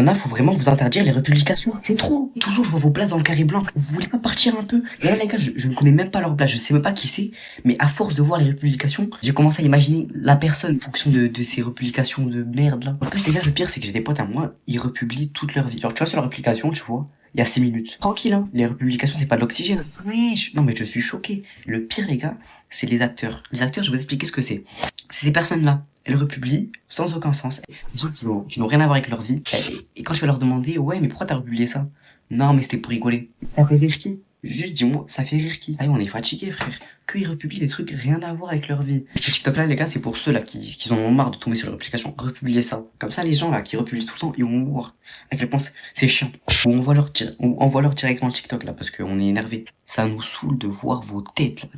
a, faut vraiment vous interdire les republications. C'est trop. Toujours, je vois vos places dans le carré blanc. Vous voulez pas partir un peu? Là, les gars, je ne connais même pas leur place. Je sais même pas qui c'est. Mais à force de voir les republications, j'ai commencé à imaginer la personne en fonction de ces republications de merde, là. En plus, les gars, le pire, c'est que j'ai des potes à moi, ils republient toute leur vie. Genre, tu vois, sur leur republication, tu vois, il y a 6 minutes. Tranquille, hein. Les republications, c'est pas de l'oxygène. Non, mais je suis choqué. Le pire, les gars, c'est les acteurs. Les acteurs, je vais vous expliquer ce que c'est. C'est ces personnes-là. Elles republient sans aucun sens. Des gens qui n'ont rien à voir avec leur vie. Et quand je vais leur demander, ouais, mais pourquoi t'as republié ça? Non, mais c'était pour rigoler. Ça fait rire qui? Juste dis-moi, ça fait rire qui? Ah oui, on est fatigué, frère. Qu'ils republient des trucs rien à voir avec leur vie. Ce TikTok là, les gars, c'est pour ceux là qui en ont marre de tomber sur leur application. Republier ça. Comme ça, les gens là qui republient tout le temps, ils vont voir à quel point c'est chiant. Ou on envoie leur directement le TikTok là parce qu'on est énervé. Ça nous saoule de voir vos têtes là.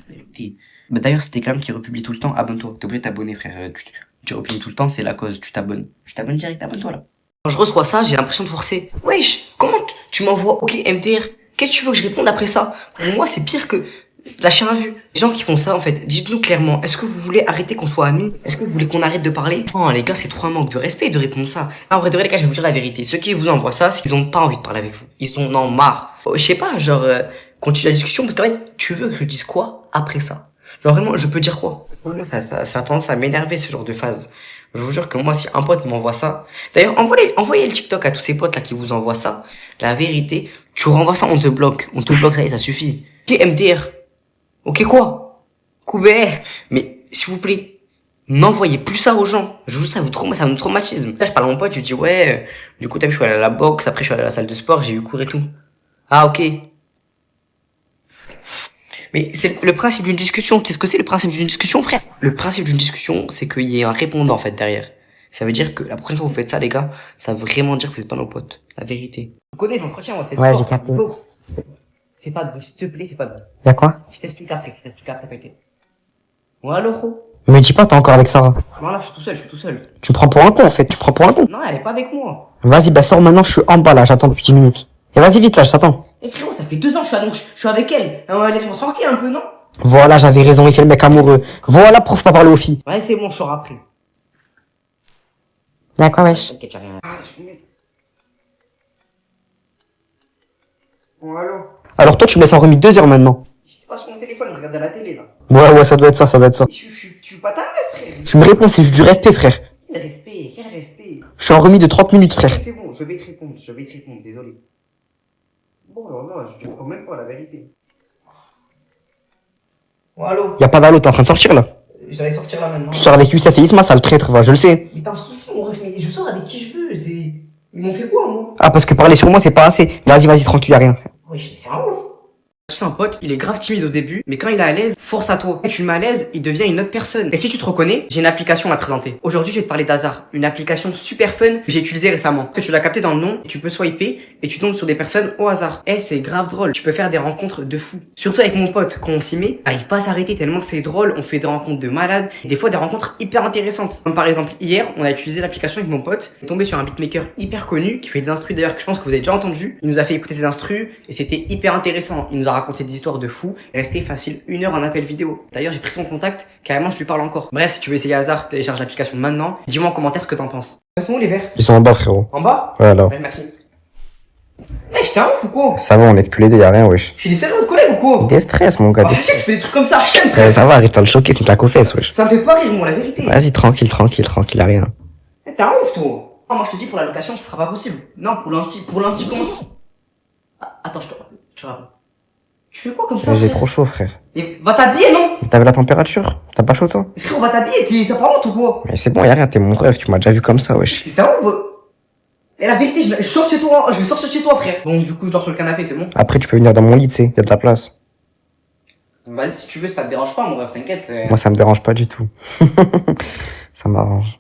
Bah d'ailleurs, si t'es quelqu'un qui republie tout le temps, abonne-toi. T'es obligé de t'abonner, frère. Tu republies tout le temps, c'est la cause. Tu t'abonnes. Je t'abonne direct, abonne-toi là. Quand je reçois ça, j'ai l'impression de forcer. Wesh, comment tu m'envoies OK MTR? Qu'est-ce que tu veux que je réponde après ça? Pour moi, c'est pire que la chair à vue. Les gens qui font ça, en fait, dites-nous clairement, est-ce que vous voulez arrêter qu'on soit amis? Est-ce que vous voulez qu'on arrête de parler? Non, les gars, c'est trop un manque de respect de répondre ça. En vrai de vrai, les gars, je vais vous dire la vérité. Ceux qui vous envoient ça, c'est qu'ils ont pas envie de parler avec vous. Ils en ont marre. Je sais pas, genre, continue la discussion, parce qu'en fait, tu veux que je dise quoi après ça? Genre vraiment, je peux dire quoi? Ça a tendance à m'énerver, ce genre de phase. Je vous jure que moi, si un pote m'envoie ça... D'ailleurs, envoyez le TikTok à tous ces potes là qui vous envoient ça. La vérité, tu renvoies ça, on te bloque. On te bloque, ça y est, ça suffit. Ok, MDR. Ok, quoi? Coubert. Mais, s'il vous plaît, n'envoyez plus ça aux gens. Je vous jure, ça nous traumatisme. Là, je parle à mon pote, je lui dis, ouais, du coup, t'as vu, je suis allé à la boxe, après, je suis allé à la salle de sport, j'ai eu cours et tout. Ah, ok. Mais c'est le principe d'une discussion. Tu sais ce que c'est le principe d'une discussion, frère? Le principe d'une discussion, c'est qu'il y ait un répondant, en fait, derrière. Ça veut dire que la prochaine fois que vous faites ça, les gars, ça veut vraiment dire que vous êtes pas nos potes. La vérité. Vous connaissez l'entretien, moi, c'est Ouais, j'ai capté. Fais pas de bruit, s'il te plaît, fais pas de bruit. Y'a quoi? Je t'explique après, t'inquiète. Ouais, allô, gros? Me dis pas, t'es encore avec Sarah. Non, là, je suis tout seul. Tu me prends pour un con, en fait. Tu me prends pour un con. Non, elle est pas avec moi. Vas-y, bah sors maintenant, je suis en bas, là. J'attends depuis 10 minutes. Et vas-y vite, là, je t'attends. Eh, frérot, ça fait 2 ans que je suis avec elle. Laisse-moi tranquille un peu, non? Voilà, j'avais raison, il fait le mec amoureux. Voilà, pour pas parler aux filles. Ouais, c'est bon, je sors après. Y'a quoi, wesh? T'inquiète, j'ai rien. Ah, je vais... Bon, allô? Alors toi, tu me laisses en remis 2 heures maintenant. J'étais pas sur mon téléphone, je regardais la télé, là. Ouais, ça doit être ça, ça doit être ça. Tu veux pas ta meuf, frère? Tu me réponds, c'est juste du respect, frère. Quel respect. Je suis en remis de 30 minutes, frère. C'est bon, je vais te répondre, désolé. Bon, alors là, je te prends même pas la vérité. Bon, allô? Y'a pas d'allô, t'es en train de sortir, là. J'allais sortir là maintenant. Tu sors avec Youssef et Isma, ça le traître, va, je le sais. Mais t'as un souci, mon ref, mais je sors avec qui je veux, Ils m'ont fait quoi, moi? Ah, parce que parler sur moi, c'est pas assez. Vas-y, tranquille, y'a rien. Wesh, mais c'est un ouf. Tu sais, un pote, il est grave timide au début, mais quand il est à l'aise, force à toi. Quand tu le mets à l'aise, il devient une autre personne. Et si tu te reconnais, j'ai une application à te présenter. Aujourd'hui, je vais te parler d'Hazard, une application super fun que j'ai utilisée récemment. Que tu l'as capté dans le nom, tu peux swiper et tu tombes sur des personnes au hasard. Eh, c'est grave drôle. Tu peux faire des rencontres de fou. Surtout avec mon pote, quand on s'y met, arrive pas à s'arrêter tellement c'est drôle. On fait des rencontres de malades, et des fois des rencontres hyper intéressantes. Comme par exemple, hier, on a utilisé l'application avec mon pote. On est tombé sur un beatmaker hyper connu qui fait des instrus d'ailleurs que je pense que vous avez déjà entendu. Il nous a fait écouter ses instrus et c'était hyper intéressant. Il nous a raconté des histoires de fou. Resté facile 1 heure en appel vidéo. D'ailleurs, j'ai pris son contact, carrément je lui parle encore. Bref, si tu veux essayer Hasard, télécharge l'application maintenant. Dis-moi en commentaire ce que t'en penses. Ils sont où les verres? Ils sont en bas, frérot. En bas? Voilà. Ouais, merci. Eh, j'étais un ouf ou quoi? Ça va, on est que tous les deux, y'a rien, wesh. Je suis des sérieux de collègues ou quoi? Des stress, mon gars, Ah, des je sais que stress. je fais des trucs comme ça, chaîne, frère. Ça va, arrête de le choquer, c'est une claque aux fesses, wesh. Ça me fait pas rire, moi, la vérité. Vas-y, tranquille, y'a rien. Eh, t'es un ouf, toi. Non, moi, je te dis, pour la location, ce sera pas possible. Non, pour l'anti-compte. Ah, attends, je te rappelle. Tu fais quoi comme ça, J'ai frère? trop chaud, frère. Et va t'habiller, non? T'as vu la température? T'as pas chaud, toi? Frérot, va t'habiller, t'as pas honte ou quoi? Mais c'est bon, y'a rien, t'es mon rêve, tu m'as déjà vu comme ça, wesh. Mais c'est un ouf. Et la vérité, je sors chez toi, je vais sortir de chez toi, frère. Bon, du coup, je dors sur le canapé, c'est bon? Après, tu peux venir dans mon lit, tu sais, y'a de la place. Vas-y, si tu veux, ça te dérange pas, mon ref, t'inquiète. Moi, ça me dérange pas du tout. Ça m'arrange.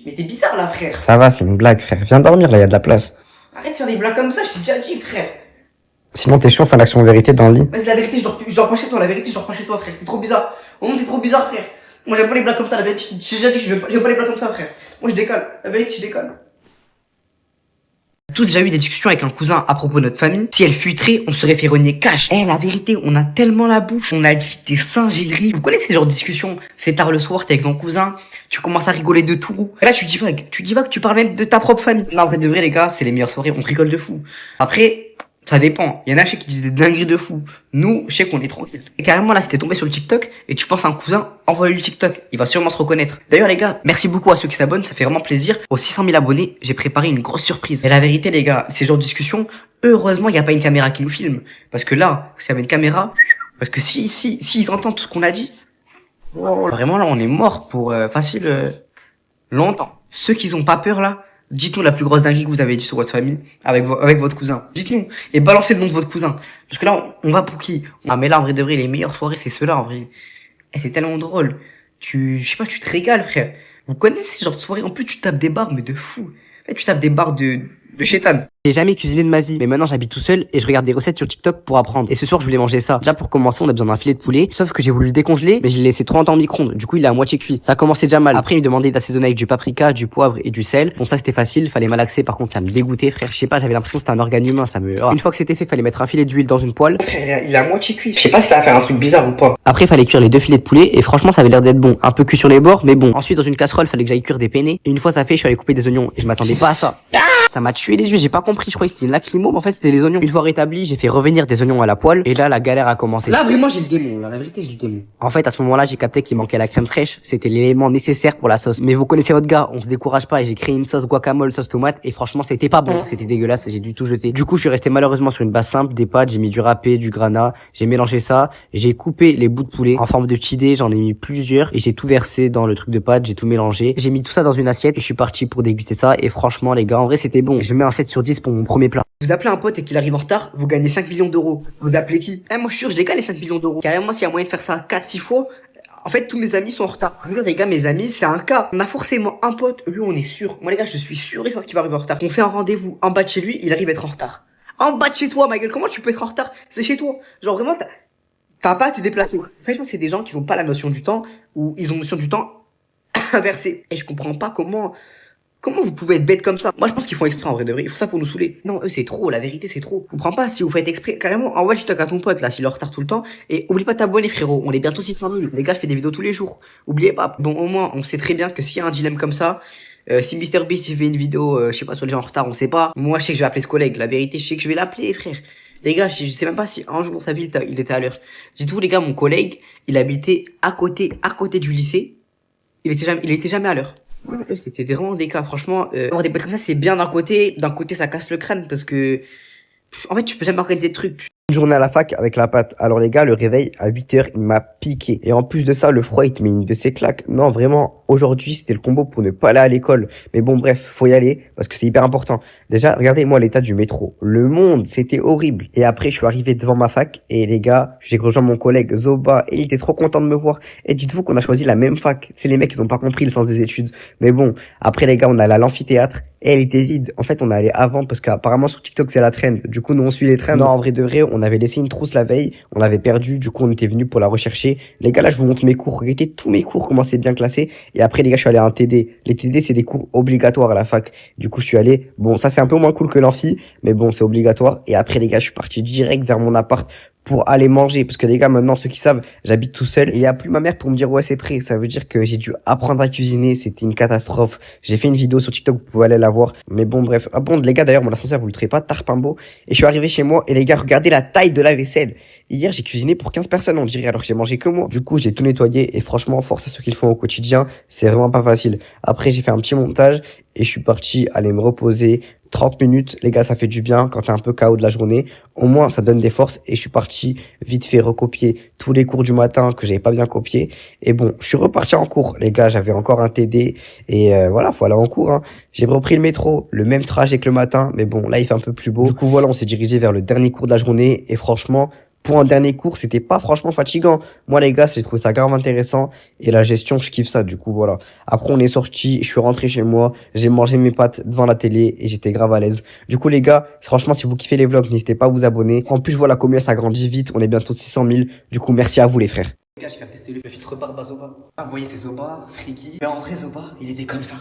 Mais t'es bizarre, là, frère. Ça va, c'est une blague, frère. Viens dormir, là, y'a de la place. Arrête de faire des blagues comme ça, je t'ai déjà dit, frère. Sinon, t'es chaud, fin d'action vérité dans le lit. Vas-y, la vérité, je dors pas chez toi, la vérité, je dors pas chez toi, frère. T'es trop bizarre. Au monde, t'es trop bizarre, frère. Moi, j'aime pas les blagues comme ça, la vérité, j'ai déjà dit que j'aime pas les blagues comme ça, frère. Moi, je décale. La vérité, je décale. Tous déjà eu des discussions avec un cousin à propos de notre famille. Si elle fuiterait, on serait fait renier cash. Eh, la vérité, on a tellement la bouche, on a dit des singeries. Vous connaissez ce genre de discussion? C'est tard le soir, t'es avec ton cousin, tu commences à rigoler de tout. Et là, tu divagues, tu parles même de ta propre famille. Non, en vrai de vrai, les gars, c'est les meilleures soirées, on rigole de fou. Après, ça dépend. Il y en a chez qui disent des dingueries de fou. Nous, je sais qu'on est tranquille. Et carrément, là, si t'es tombé sur le TikTok et tu penses à un cousin, envoie-lui le TikTok. Il va sûrement se reconnaître. D'ailleurs, les gars, merci beaucoup à ceux qui s'abonnent. Ça fait vraiment plaisir. Aux 600 000 abonnés, j'ai préparé une grosse surprise. Et la vérité, les gars, ces genres de discussions, heureusement, il n'y a pas une caméra qui nous filme. Parce que là, s'il y avait une caméra, parce que si ils entendent tout ce qu'on a dit, vraiment, là, on est mort pour, longtemps. Ceux qui ont pas peur, là, dites-nous la plus grosse dinguerie que vous avez dit sur votre famille avec votre cousin. Dites-nous. Et balancez le nom de votre cousin. Parce que là, on va pour qui? Ah, mais là, en vrai de vrai, les meilleures soirées, c'est ceux-là, en vrai. Et c'est tellement drôle. Je sais pas, tu te régales, frère. Vous connaissez ce genre de soirée? En plus, tu tapes des barres, mais de fou. En fait, tu tapes des barres de chétan. J'ai jamais cuisiné de ma vie, mais maintenant j'habite tout seul et je regarde des recettes sur TikTok pour apprendre. Et ce soir je voulais manger ça. Déjà pour commencer on a besoin d'un filet de poulet, sauf que j'ai voulu le décongeler, mais je l'ai laissé trop longtemps au micro-ondes. Du coup il est à moitié cuit. Ça a commencé déjà mal. Après il me demandait d'assaisonner avec du paprika, du poivre et du sel. Bon ça c'était facile, fallait malaxer. Par contre ça me dégoûtait frère. Je sais pas, j'avais l'impression que c'était un organe humain, ça me. Une fois que c'était fait, fallait mettre un filet d'huile dans une poêle. Frère, il est à moitié cuit. Je sais pas si ça va faire un truc bizarre ou pas. Après fallait cuire les 2 filets de poulet et franchement ça avait l'air d'être bon. Un peu cuit sur les bords, mais bon. Ensuite dans une casserole fallait que j'aille cuire des penne. Et une fois ça fait, je suis allé couper des oignons et je m'attendais pas à ça. Ça m'a tué les yeux, j'ai pas compris, je croyais que c'était une lacrymo, mais en fait c'était les oignons. Une fois rétabli, j'ai fait revenir des oignons à la poêle, et là la galère a commencé. Là vraiment j'ai le démon, là, la vérité j'ai le démon. En fait à ce moment-là j'ai capté qu'il manquait la crème fraîche, c'était l'élément nécessaire pour la sauce. Mais vous connaissez votre gars, on se décourage pas et j'ai créé une sauce guacamole, sauce tomate, et franchement c'était pas bon, c'était dégueulasse, j'ai dû tout jeter. Du coup je suis resté malheureusement sur une base simple, des pâtes, j'ai mis du râpé, du granat, j'ai mélangé ça, j'ai coupé les bouts de poulet en forme de petits dés, j'en ai mis plusieurs, et j'ai tout versé dans le truc de pâte, j'ai tout mélangé, j'ai mis tout ça dans une assiette, et je suis parti pour déguster ça, et franchement les gars en vrai c'était bon. Je mets un 7 sur 10 pour mon premier plat. Vous appelez un pote et qu'il arrive en retard, vous gagnez 5 millions d'euros. Vous appelez qui? Moi je suis sûr, je les gagne les 5 millions d'euros. Carrément, s'il y a moyen de faire ça 4-6 fois, en fait, tous mes amis sont en retard. Je vous jure, les gars, mes amis, c'est un cas. On a forcément un pote, lui, on est sûr. Moi, les gars, je suis sûr et certain qu'il va arriver en retard. On fait un rendez-vous en bas de chez lui, il arrive à être en retard. En bas de chez toi, ma gueule, comment tu peux être en retard? C'est chez toi. Genre, vraiment, t'as pas à te déplacer. Franchement, c'est des gens qui ont pas la notion du temps, ou ils ont notion du temps inversé. Et je comprends pas comment vous pouvez être bête comme ça? Moi, je pense qu'ils font exprès, en vrai de vrai. Ils font ça pour nous saouler. Non, eux, c'est trop. La vérité, c'est trop. Je comprends pas si vous faites exprès. Carrément, envoie du TikTok à ton pote, là, s'il est en retard tout le temps. Et oublie pas de t'abonner, frérot. On est bientôt 600 000. Les gars, je fais des vidéos tous les jours. Oubliez pas. Bon, au moins, on sait très bien que s'il y a un dilemme comme ça, si MrBeast, il fait une vidéo, je sais pas, sur les gens en retard, on sait pas. Moi, je sais que je vais appeler ce collègue. La vérité, je sais que je vais l'appeler, frère. Les gars, je sais même pas si un jour dans sa vie, il était à l'heure. Dites-vous, les gars, mon collègue, il habitait à côté du lycée. Il était jamais à l'heure. Ouais, c'était vraiment des cas, franchement, avoir des potes comme ça, c'est bien d'un côté ça casse le crâne parce que, en fait, tu peux jamais organiser de trucs. Une journée à la fac avec la pâte. Alors les gars, le réveil à 8h, il m'a piqué. Et en plus de ça, le froid, il te met une de ses claques. Non, vraiment, aujourd'hui, c'était le combo pour ne pas aller à l'école. Mais bon, bref, faut y aller parce que c'est hyper important. Déjà, regardez-moi l'état du métro. Le monde, c'était horrible. Et après, je suis arrivé devant ma fac et les gars, j'ai rejoint mon collègue Zoba et il était trop content de me voir. Et dites-vous qu'on a choisi la même fac. C'est les mecs, ils ont pas compris le sens des études. Mais bon, après les gars, on allait à l'amphithéâtre. Et elle était vide. En fait, on allait avant parce qu'apparemment sur TikTok, c'est la trend. Du coup, nous, on suit les trends. Non, en vrai de vrai, on avait laissé une trousse la veille. On l'avait perdue. Du coup, on était venu pour la rechercher. Les gars, là, je vous montre mes cours. Regardez tous mes cours, comment c'est bien classé. Et après, les gars, je suis allé à un TD. Les TD, c'est des cours obligatoires à la fac. Du coup, je suis allé. Bon, ça, c'est un peu moins cool que l'amphi. Mais bon, c'est obligatoire. Et après, les gars, je suis parti direct vers mon appart pour aller manger. Parce que les gars, maintenant, ceux qui savent, j'habite tout seul. Et il y a plus ma mère pour me dire, ouais, c'est prêt. Ça veut dire que j'ai dû apprendre à cuisiner. C'était une catastrophe. J'ai fait une vidéo sur TikTok, vous pouvez aller la voir. Mais bon, bref. Ah bon, les gars, d'ailleurs, mon ascenseur, vous le trouvez pas, Tarpimbo. Et je suis arrivé chez moi. Et les gars, regardez la taille de la vaisselle. Hier, j'ai cuisiné pour 15 personnes, on dirait, alors que j'ai mangé que moi. Du coup, j'ai tout nettoyé. Et franchement, force à ceux qui le font au quotidien. C'est vraiment pas facile. Après, j'ai fait un petit montage. Et je suis parti aller me reposer. 30 minutes, les gars, ça fait du bien quand t'es un peu KO de la journée. Au moins, ça donne des forces et je suis parti vite fait recopier tous les cours du matin que j'avais pas bien copié. Et bon, je suis reparti en cours. Les gars, j'avais encore un TD et voilà, faut aller en cours, hein. J'ai repris le métro, le même trajet que le matin, mais bon, là, il fait un peu plus beau. Du coup, voilà, on s'est dirigé vers le dernier cours de la journée et franchement, pour un dernier cours, c'était pas franchement fatigant. Moi, les gars, j'ai trouvé ça grave intéressant. Et la gestion, je kiffe ça. Du coup, voilà. Après, on est sorti. Je suis rentré chez moi. J'ai mangé mes pâtes devant la télé et j'étais grave à l'aise. Du coup, les gars, franchement, si vous kiffez les vlogs, n'hésitez pas à vous abonner. En plus, voilà, combien ça grandit vite. On est bientôt 600 000. Du coup, merci à vous, les frères. Les gars, je vais faire tester le filtre barbe à Zoba. Ah, vous voyez, c'est Zoba, Friki. Mais en vrai, Zoba, il était comme ça.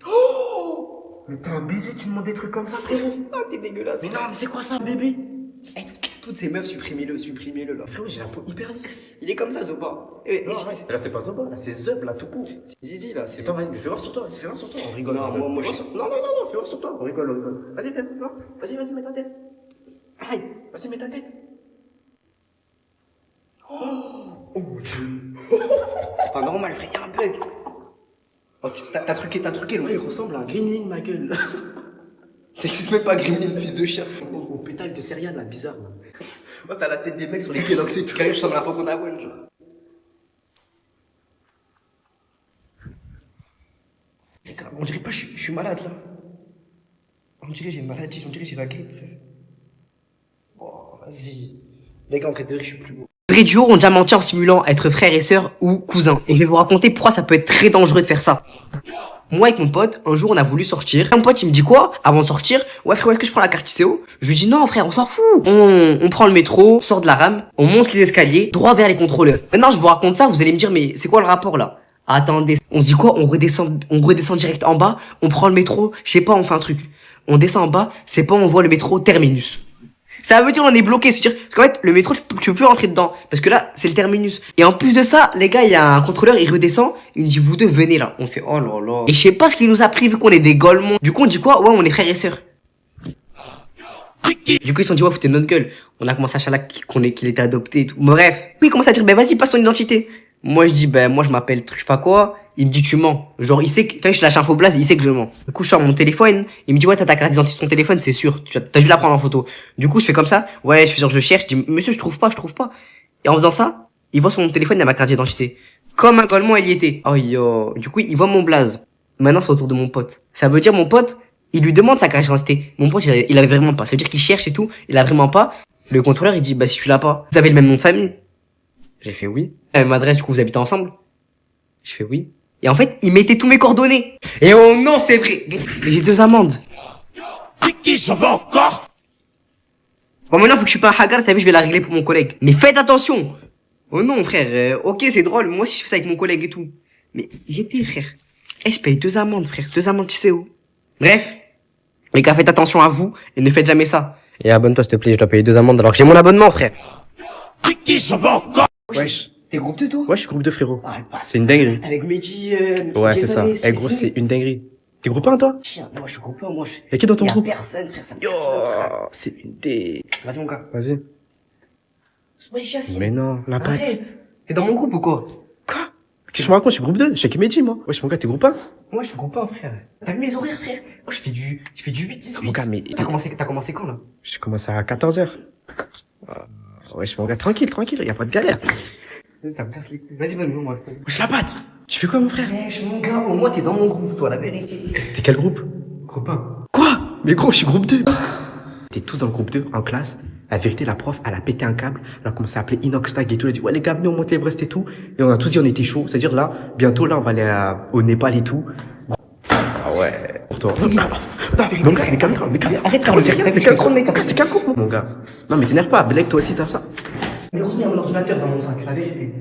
Oh! Mais t'es un baiser, tu me demandes des trucs comme ça, frérot. Ah, t'es dégueulasse. Mais non, mais c'est quoi ça, bébé? Eh, toutes ces meufs, supprimez-le, là. Frérot, j'ai la peau hyper lisse. Il est comme ça, Zoba. Là, c'est pas Zoba, là, c'est Zub, là, tout court. C'est Zizi, là. C'est Attends, vas-y, mais fais voir sur toi, fais voir sur toi, on rigole. Non, moi, je... Non, fais voir sur toi, on rigole. Vas-y, fais voir. Vas-y, mets ta tête. Aïe, vas-y, mets ta tête. Oh mon dieu. C'est pas normal, frère, y'a un bug. Oh, t'as truqué, le Ouais, il ressemble à un gremlin, ma gueule. C'est que c'est même pas Gremlin, fils de chien. Au pétale de céréales, là, bizarre, là. Oh, t'as la tête des mecs sur les Kellogg's et tout. Carré, je sens la fois qu'on a one, genre. Les gars, on dirait pas, je suis malade, là. On dirait j'ai une maladie, on dirait j'ai la grippe, frère. Oh, vas-y. Les gars, en vrai, de vrai, je suis plus beau. Les vrais duos ont déjà menti en simulant être frères et sœurs ou cousins. Et je vais vous raconter pourquoi ça peut être très dangereux de faire ça. Moi avec mon pote, un jour on a voulu sortir. Mon pote il me dit quoi? Avant de sortir, ouais frère, est-ce que je prends la carte ICO? Je lui dis non frère, on s'en fout. On prend le métro, on sort de la rame, on monte les escaliers, droit vers les contrôleurs. Maintenant je vous raconte ça, vous allez me dire mais c'est quoi le rapport là? Attendez, on se dit quoi? On redescend direct en bas, on prend le métro, je sais pas, on fait un truc. On descend en bas, c'est pas on voit le métro terminus. Ça veut dire on est bloqué, c'est-à-dire qu'en fait le métro tu peux plus rentrer dedans parce que là c'est le terminus. Et en plus de ça, les gars, il y a un contrôleur, il redescend, il me dit vous deux venez là. On fait oh là là. Et je sais pas ce qu'il nous a pris vu qu'on est des golemons. Du coup on dit quoi? Ouais, on est frères et sœurs. Du coup ils se sont dit ouais, foutez notre gueule. On a commencé à chalac qu'il était adopté et tout. Bref, oui, il commence à dire ben vas-y, passe ton identité. Moi je dis ben moi je m'appelle truc je sais pas quoi. Il me dit tu mens. Genre il sait que tu vois, je lâche un faux blaze, il sait que je mens. Du coup je sors mon téléphone, il me dit ouais t'as ta carte d'identité sur ton téléphone, c'est sûr. T'as dû la prendre en photo. Du coup je fais comme ça, ouais je fais genre je cherche, je dis monsieur je trouve pas. Et en faisant ça, il voit sur mon téléphone il y a ma carte d'identité. Comme un golemon il y était. Oh yo. Du coup il voit mon blaze. Maintenant c'est au tour de mon pote. Ça veut dire mon pote, il lui demande sa carte d'identité. Mon pote il avait vraiment pas. Ça veut dire qu'il cherche et tout, il a vraiment pas. Le contrôleur il dit bah si tu l'as pas, vous avez le même nom de famille. J'ai fait oui. Elle m'adresse, du coup vous habitez ensemble? Je fais oui. Et en fait, il mettait tous mes coordonnées. Et oh non, c'est vrai. J'ai 2 amendes. J'en veux encore. Bon, maintenant, faut que je suis pas un hagar, ça vu, je vais la régler pour mon collègue. Mais faites attention. Oh non, frère. Ok, c'est drôle. Moi aussi, je fais ça avec mon collègue et tout. Mais j'étais, frère. Eh, je paye 2 amendes, frère. 2 amendes, tu sais où. Bref. Les gars, faites attention à vous et ne faites jamais ça. Et abonne-toi, s'il te plaît. Je dois payer 2 amendes alors que j'ai mon abonnement, frère. J'en veux encore. Wesh. T'es groupe de toi? Ouais, je suis groupe de frérot. Ah, le bâtard. C'est une dinguerie. Avec Mehdi, Ouais, c'est ça. Eh, gros, c'est une dinguerie. T'es groupe 1, toi? Tiens, moi, je suis groupe 1, moi, Y'a qui dans ton Y'a groupe? personne, frère, ça me Yo, casse le crâne. c'est une des... Vas-y, mon gars. Vas-y. Wesh, Yassine. Mais non, la patte. Arrête. T'es dans mon groupe ou quoi? Quoi? Qu'est-ce que je me raconte? Je suis groupe 2. Je suis avec Mehdi, moi. Wesh, mon gars, t'es groupe 1? Moi, je suis groupe 1, frère. T'as vu mes horaires, frère? Moi, je fais du 8-18. Mon gars, mais... T'as commencé quand, là? J'ai commencé à 14h. Wesh, mon gars, tranquille, y a pas de galère. Vas-y, ça me casse les couilles. Vas-y, bonne-moi. Wesh, la patte. Tu fais quoi, mon frère? Wesh, mon gars, au moins, t'es dans mon groupe, toi, la vérité. T'es quel groupe? Groupe 1. Quoi? Mais gros, je suis groupe 2. T'es tous dans le groupe 2, en classe. La vérité, la prof, elle a pété un câble. Elle a commencé à appeler Inoxtag et tout. Elle a dit, ouais, les gars, venez, on monte l'Everest et tout. Et on a tous dit, on était chaud. C'est-à-dire, là, bientôt, là, on va aller au Népal et tout. Ah ouais. Pour toi. Non, mon gars, mais calme-toi, Arrête, c'est rien, c'est qu'un qu'un groupe, mec. C'est qu'un groupe, mon gars. Non, mais t'énerve pas. Blake, toi aussi, t'as ça. Mais heureusement, il y a mon ordinateur dans mon sac, la vérité.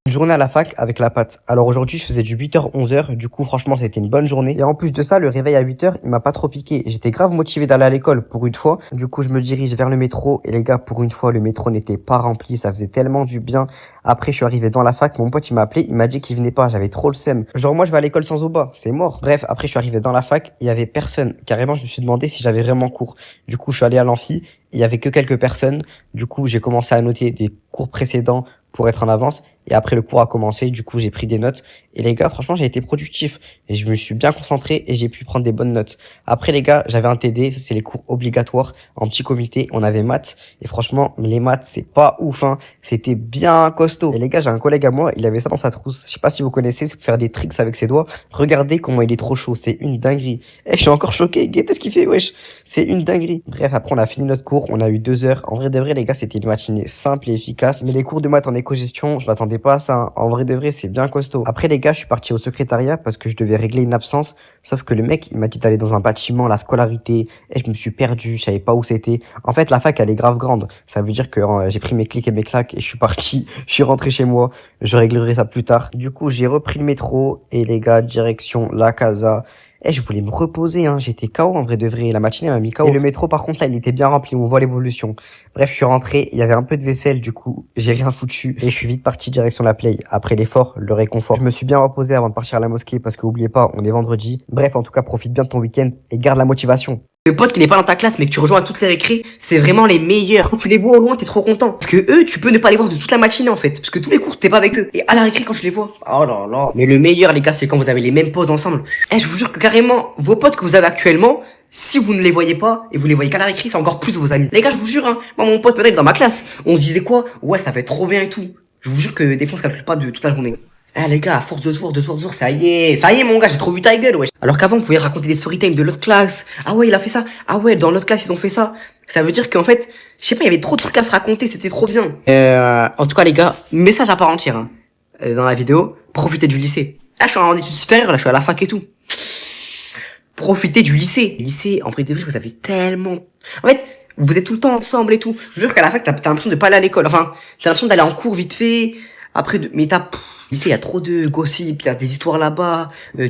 Une journée à la fac avec la patte. Alors aujourd'hui, je faisais du 8h, 11h. Du coup, franchement, c'était une bonne journée. Et en plus de ça, le réveil à 8h, il m'a pas trop piqué. J'étais grave motivé d'aller à l'école pour une fois. Du coup, je me dirige vers le métro. Et les gars, pour une fois, le métro n'était pas rempli. Ça faisait tellement du bien. Après, je suis arrivé dans la fac. Mon pote, il m'a appelé. Il m'a dit qu'il venait pas. J'avais trop le seum. Genre, moi, je vais à l'école sans Oba. C'est mort. Bref, après, je suis arrivé dans la fac. Il y avait personne. Carrément, je me suis demandé si j'avais vraiment cours. Du coup, je suis allé à l'amphi. Il y avait que quelques personnes. Du coup, j'ai commencé à noter des cours précédents pour être en avance. Et après, le cours a commencé. Du coup, j'ai pris des notes. Et les gars, franchement, j'ai été productif. Et je me suis bien concentré et j'ai pu prendre des bonnes notes. Après, les gars, j'avais un TD. Ça, c'est les cours obligatoires en petit comité. On avait maths. Et franchement, les maths, c'est pas ouf, hein. C'était bien costaud. Et les gars, j'ai un collègue à moi. Il avait ça dans sa trousse. Je sais pas si vous connaissez. C'est pour faire des tricks avec ses doigts. Regardez comment il est trop chaud. C'est une dinguerie. Eh, je suis encore choqué. Qu'est-ce qu'il fait, wesh? C'est une dinguerie. Bref, après, on a fini notre cours. On a eu 2 heures. En vrai de vrai, les gars, c'était une matinée simple et efficace. Mais les cours de maths en éco-gestion, je m'attendais attendez pas à ça, hein. En vrai de vrai, c'est bien costaud. Après, les gars, je suis parti au secrétariat parce que je devais régler une absence. Sauf que le mec, il m'a dit d'aller dans un bâtiment, la scolarité. Et je me suis perdu, je savais pas où c'était. En fait, la fac, elle est grave grande. Ça veut dire que j'ai pris mes clics et mes claques et je suis parti. Je suis rentré chez moi. Je réglerai ça plus tard. Du coup, j'ai repris le métro et les gars, direction la casa. Je voulais me reposer, hein. J'étais KO en vrai de vrai. La matinée m'a mis KO. Et le métro, par contre, là, il était bien rempli. On voit l'évolution. Bref, je suis rentré. Il y avait un peu de vaisselle, du coup, j'ai rien foutu. Et je suis vite parti direction la play. Après l'effort, le réconfort. Je me suis bien reposé avant de partir à la mosquée parce que oubliez pas, on est vendredi. Bref, en tout cas, profite bien de ton week-end et garde la motivation. Le pote qui n'est pas dans ta classe mais que tu rejoins à toutes les récrés, c'est vraiment les meilleurs. Quand tu les vois au loin, t'es trop content. Parce que eux, tu peux ne pas les voir de toute la matinée en fait. Parce que tous les cours, t'es pas avec eux. Et à la récré, quand tu les vois, oh là là. Mais le meilleur, les gars, c'est quand vous avez les mêmes pauses ensemble. Je vous jure que carrément, vos potes que vous avez actuellement, si vous ne les voyez pas et vous les voyez qu'à la récré, c'est encore plus vos amis. Les gars, je vous jure, hein, moi mon pote peut-être dans ma classe, on se disait quoi? Ouais, ça va être trop bien et tout. Je vous jure que des fois, on se calcule pas de toute la journée. Les gars, à force de se voir, ça y est mon gars, j'ai trop vu ta gueule, wesh. Alors qu'avant, on pouvait raconter des storytime de l'autre classe. Ah ouais, il a fait ça. Ah ouais, dans l'autre classe, ils ont fait ça. Ça veut dire qu'en fait, je sais pas, il y avait trop de trucs à se raconter, c'était trop bien. En tout cas, les gars, message à part entière, hein, dans la vidéo, profitez du lycée. Je suis en études supérieures, là, je suis à la fac et tout. Profitez du lycée. Le lycée, en vrai de vrai, vous avez tellement... En fait, vous êtes tout le temps ensemble et tout. Je veux dire qu'à la fac, t'as l'impression de pas aller à l'école. Enfin, t'as l'impression d'aller en cours vite fait. Après, mais lycée, il y a trop de gossip, il y a des histoires là-bas. Des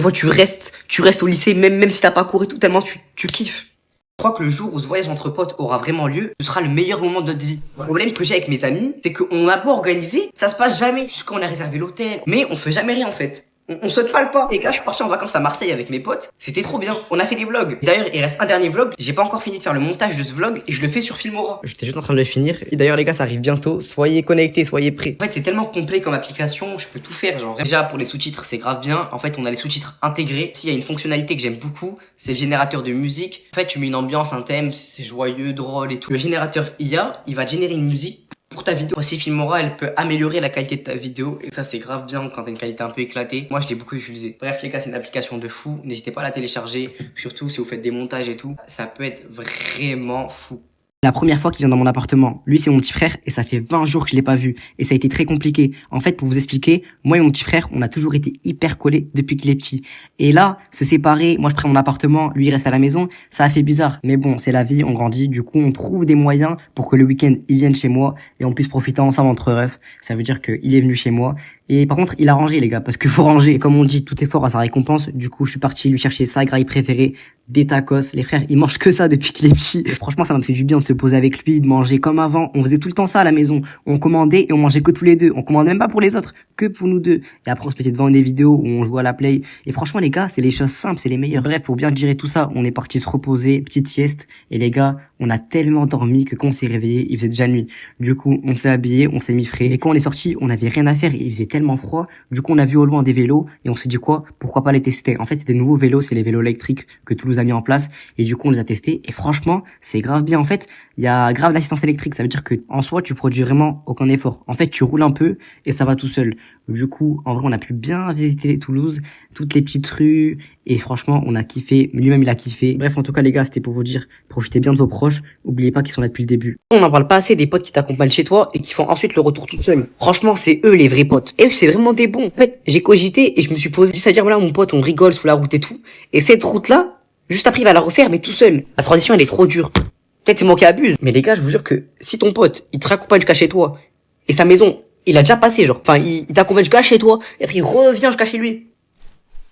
fois, tu restes au lycée, même si t'as pas couru et tout, tellement tu kiffes. Je crois que le jour où ce voyage entre potes aura vraiment lieu, ce sera le meilleur moment de notre vie. Le problème que j'ai avec mes amis, c'est qu'on a beau organiser, ça se passe jamais jusqu'à on a réservé l'hôtel, mais on fait jamais rien en fait. On saute pas le pas. Les gars, je suis parti en vacances à Marseille avec mes potes. C'était trop bien. On a fait des vlogs. D'ailleurs, il reste un dernier vlog. J'ai pas encore fini de faire le montage de ce vlog et je le fais sur Filmora. J'étais juste en train de le finir. Et d'ailleurs, les gars, ça arrive bientôt. Soyez connectés, soyez prêts. En fait, c'est tellement complet comme application. Je peux tout faire. Genre, déjà, pour les sous-titres, c'est grave bien. En fait, on a les sous-titres intégrés. S'il y a une fonctionnalité que j'aime beaucoup, c'est le générateur de musique. En fait, tu mets une ambiance, un thème, c'est joyeux, drôle et tout. Le générateur IA, il va générer une musique pour ta vidéo. Aussi, Filmora, elle peut améliorer la qualité de ta vidéo. Et ça, c'est grave bien quand t'as une qualité un peu éclatée. Moi, je l'ai beaucoup utilisé. Bref, les gars, c'est une application de fou. N'hésitez pas à la télécharger. Surtout si vous faites des montages et tout. Ça peut être vraiment fou. La première fois qu'il vient dans mon appartement, lui c'est mon petit frère et ça fait 20 jours que je l'ai pas vu et ça a été très compliqué. En fait, pour vous expliquer, moi et mon petit frère, on a toujours été hyper collés depuis qu'il est petit. Et là, se séparer, moi je prends mon appartement, lui il reste à la maison, ça a fait bizarre. Mais bon, c'est la vie, on grandit, du coup on trouve des moyens pour que le week-end il vienne chez moi et on puisse profiter ensemble entre refs. Ça veut dire qu'il est venu chez moi. Et par contre, il a rangé les gars, parce que faut ranger. Et comme on dit, tout effort a sa récompense. Du coup, je suis parti lui chercher sa graille préférée, des tacos. Les frères, ils mangent que ça depuis qu'il est petit. Et franchement, ça m'a fait du bien de se poser avec lui, de manger comme avant. On faisait tout le temps ça à la maison. On commandait et on mangeait que tous les deux. On commandait même pas pour les autres, que pour nous deux. Et après, on se mettait devant des vidéos où on jouait à la play. Et franchement, les gars, c'est les choses simples, c'est les meilleures. Bref, faut bien gérer tout ça. On est parti se reposer, petite sieste. Et les gars, on a tellement dormi que quand on s'est réveillé, il faisait déjà nuit. Du coup, on s'est habillé, on s'est mis frais. Et quand on est sorti, on avait rien à faire et il faisait tellement froid. Du coup, on a vu au loin des vélos et on s'est dit quoi? Pourquoi pas les tester? En fait, c'est des nouveaux vélos, c'est les vélos électriques que Toulouse a mis en place. Et du coup, on les a testés. Et franchement, c'est grave bien. En fait, il y a grave d'assistance électrique. Ça veut dire que, en soi, tu produis vraiment aucun effort. En fait, tu roules un peu et ça va tout seul. Du coup, en vrai, on a pu bien visiter Toulouse, toutes les petites rues. Et franchement, on a kiffé. Lui-même, il a kiffé. Bref, en tout cas, les gars, c'était pour vous dire, profitez bien de vos proches. Oubliez pas qu'ils sont là depuis le début. On n'en parle pas assez des potes qui t'accompagnent chez toi et qui font ensuite le retour tout seul. Franchement, c'est eux les vrais potes. Et eux, c'est vraiment des bons. En fait, j'ai cogité et je me suis posé juste à dire, voilà, mon pote, on rigole sous la route et tout. Et cette route-là, juste après, il va la refaire, mais tout seul. La transition, elle est trop dure. Peut-être c'est moi qui abuse. Mais les gars, je vous jure que si ton pote, il te raccompagne jusqu'à chez toi et sa maison, il a déjà passé, genre. Enfin, il t'accompagne jusqu'à chez toi et après, il revient jusqu'à chez lui.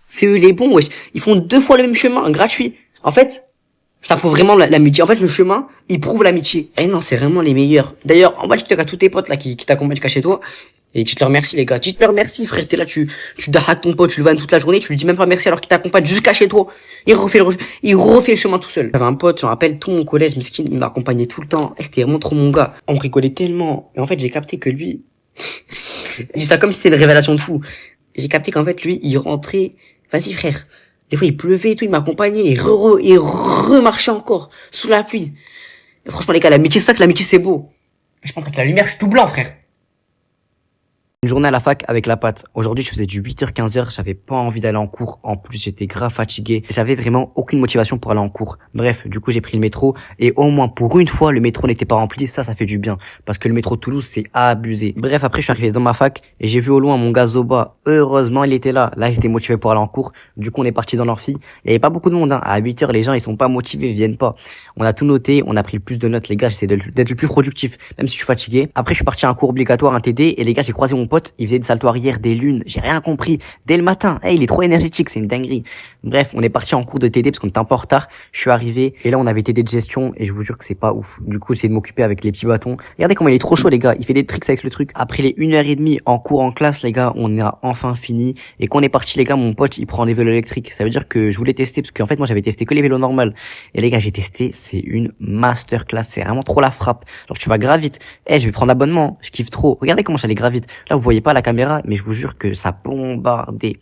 C'est eux les bons, wesh. Ils font 2 fois le même chemin, gratuit. En fait, ça prouve vraiment l'amitié. En fait, le chemin, il prouve l'amitié. Et non, c'est vraiment les meilleurs. D'ailleurs, en bas, tu te à tous tes potes, là, qui t'accompagnent jusqu'à chez toi. Et tu te leur remercies, les gars. Tu te leur remercies, frère. T'es là, tu dahates ton pote, tu le vannes toute la journée, tu lui dis même pas merci alors qu'il t'accompagne jusqu'à chez toi. Il refait le chemin tout seul. J'avais un pote, je me rappelle, tout mon collège, miskin, il m'accompagnait tout le temps. Et c'était vraiment trop mon gars. On rigolait tellement. Et en fait, j'ai capté que lui, je dis ça comme si c'était une révélation de fou. J'ai capté qu'en fait, lui, il rentrait, vas-y, frère. Des fois, il pleuvait et tout, il m'accompagnait, et remarchait encore, sous la pluie. Et franchement, les gars, l'amitié, c'est ça que l'amitié, c'est beau. Je pense qu'avec la lumière, je suis tout blanc, frère. Une journée à la fac avec la patte. Aujourd'hui, je faisais du 8h-15h. J'avais pas envie d'aller en cours. En plus, j'étais grave fatigué. J'avais vraiment aucune motivation pour aller en cours. Bref, du coup, j'ai pris le métro. Et au moins, pour une fois, le métro n'était pas rempli. Ça fait du bien. Parce que le métro de Toulouse, c'est abusé. Bref, après, je suis arrivé dans ma fac. Et j'ai vu au loin mon gars Zoba. Heureusement, il était là. Là, j'étais motivé pour aller en cours. Du coup, on est parti dans l'amphi. Il y avait pas beaucoup de monde, hein. À 8h, les gens, ils sont pas motivés, ils viennent pas. On a tout noté. On a pris le plus de notes, les gars. J'essaie d'être le plus productif. Même si je suis fatigué. Après, je suis parti à un cours obligatoire, un TD. Et les gars, j'ai croisé mon pote. Il faisait des saltos arrière, des lunes, j'ai rien compris. Dès le matin, il est trop énergétique, c'est une dinguerie. Bref, on est parti en cours de TD parce qu'on était un peu en retard. Je suis arrivé et là on avait TD de gestion et je vous jure que c'est pas ouf. Du coup, j'essaie de m'occuper avec les petits bâtons. Regardez comment il est trop chaud les gars, il fait des tricks avec le truc. Après les 1h30 en cours en classe les gars, on a enfin fini. Et quand on est parti les gars, mon pote il prend des vélos électriques. Ça veut dire que je voulais tester parce qu'en fait moi j'avais testé que les vélos normales. Et les gars, j'ai testé, c'est une masterclass, c'est vraiment trop la frappe. Alors tu vas grave vite. Je vais prendre l'abonnement, je kiffe trop. Regardez comment j'allais grave vite. Là vous voyez pas la caméra, mais je vous jure que ça bombardait.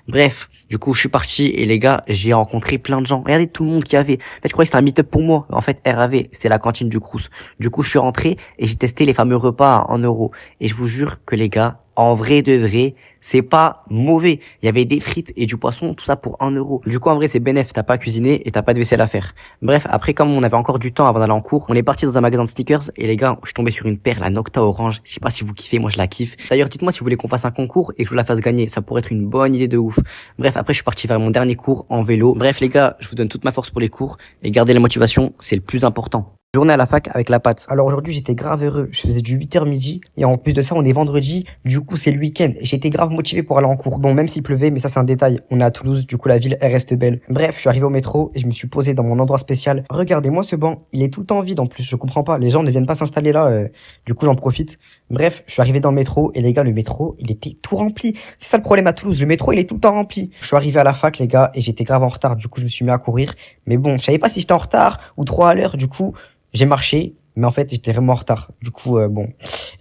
Bref, du coup, je suis parti et les gars, j'ai rencontré plein de gens. Regardez tout le monde qu'il y avait. En fait, je croyais que c'était un meet-up pour moi. En fait, RAV, c'était la cantine du Crous. Du coup, je suis rentré et j'ai testé les fameux repas en euros. Et je vous jure que les gars, en vrai de vrai, c'est pas mauvais. Il y avait des frites et du poisson, tout ça pour 1 euro. Du coup, en vrai, c'est bénef. T'as pas à cuisiner et t'as pas de vaisselle à faire. Bref, après, comme on avait encore du temps avant d'aller en cours, on est parti dans un magasin de stickers et les gars, je suis tombé sur une paire, la Nocta orange. Je sais pas si vous kiffez, moi je la kiffe. D'ailleurs, dites-moi si vous voulez qu'on fasse un concours et que je vous la fasse gagner. Ça pourrait être une bonne idée de ouf. Bref, après, je suis parti vers mon dernier cours en vélo. Bref, les gars, je vous donne toute ma force pour les cours et garder la motivation, c'est le plus important. Journée à la fac avec la patte. Alors aujourd'hui, j'étais grave heureux. Je faisais du 8h midi. Et en plus de ça, on est vendredi. Du coup, c'est le week-end. J'étais grave motivé pour aller en cours. Bon, même s'il pleuvait, mais ça, c'est un détail. On est à Toulouse. Du coup, la ville, elle reste belle. Bref, je suis arrivé au métro et je me suis posé dans mon endroit spécial. Regardez-moi ce banc. Il est tout le temps vide en plus. Je comprends pas. Les gens ne viennent pas s'installer là. Du coup, j'en profite. Bref, je suis arrivé dans le métro. Et les gars, le métro, il était tout rempli. C'est ça le problème à Toulouse. Le métro, il est tout le temps rempli. Je suis arrivé à la fac, les gars, et j'étais grave en retard. Du coup, je me suis mis à courir. Mais bon, je savais pas si j'étais en retard ou trop à l'heure. Du coup, j'ai marché. Mais en fait, j'étais vraiment en retard. Du coup, bon,